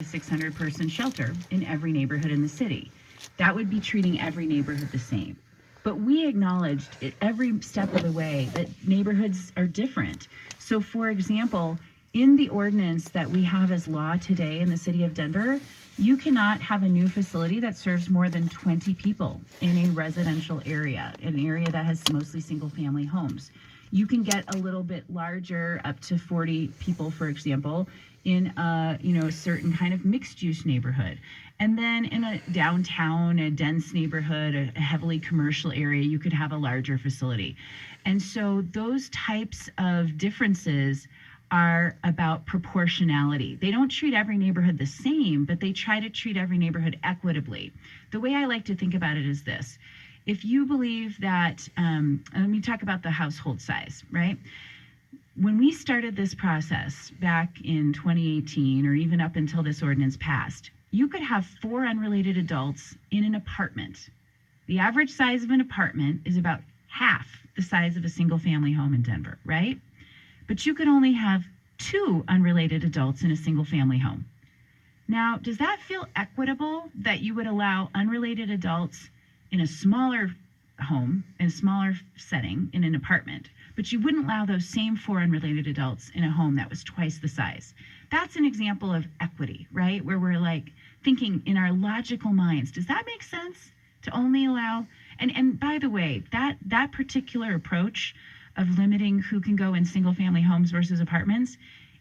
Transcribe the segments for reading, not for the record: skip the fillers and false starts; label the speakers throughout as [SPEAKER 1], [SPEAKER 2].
[SPEAKER 1] a 600-person shelter in every neighborhood in the city. That would be treating every neighborhood the same. But we acknowledged at every step of the way that neighborhoods are different. So, for example, in the ordinance that we have as law today in the city of Denver, you cannot have a new facility that serves more than 20 people in a residential area, an area that has mostly single-family homes. You can get a little bit larger, up to 40 people, for example, in a certain kind of mixed-use neighborhood. And then in a downtown, a dense neighborhood, a heavily commercial area, you could have a larger facility. And so those types of differences are about proportionality. They don't treat every neighborhood the same, but they try to treat every neighborhood equitably. The way I like to think about it is this. If you believe that, let me talk about the household size, right? When we started this process back in 2018, or even up until this ordinance passed, you could have 4 unrelated adults in an apartment. The average size of an apartment is about half the size of a single family home in Denver, right? But you could only have 2 unrelated adults in a single family home. Now, does that feel equitable that you would allow unrelated adults in a smaller home, in a smaller setting, in an apartment, but you wouldn't allow those same 4 unrelated adults in a home that was twice the size? That's an example of equity, right? Where we're like thinking in our logical minds, does that make sense to only allow, and by the way, that particular approach of limiting who can go in single family homes versus apartments,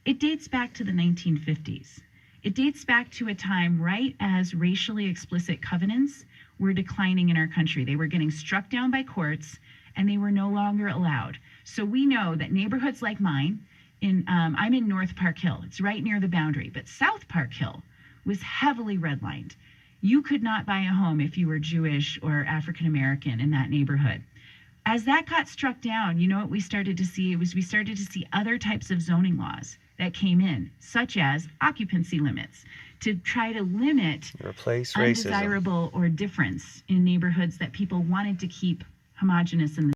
[SPEAKER 1] it dates back to the 1950s. It dates back to a time right as racially explicit covenants were declining in our country. They were getting struck down by courts and they were no longer allowed. So we know that neighborhoods like mine, I'm in North Park Hill. It's right near the boundary, but South Park Hill was heavily redlined. You could not buy a home if you were Jewish or African American in that neighborhood. As that got struck down, you know what we started to see? We started to see other types of zoning laws that came in, such as occupancy limits, to try to limit
[SPEAKER 2] replace racism,
[SPEAKER 1] undesirable or difference in neighborhoods that people wanted to keep homogenous in the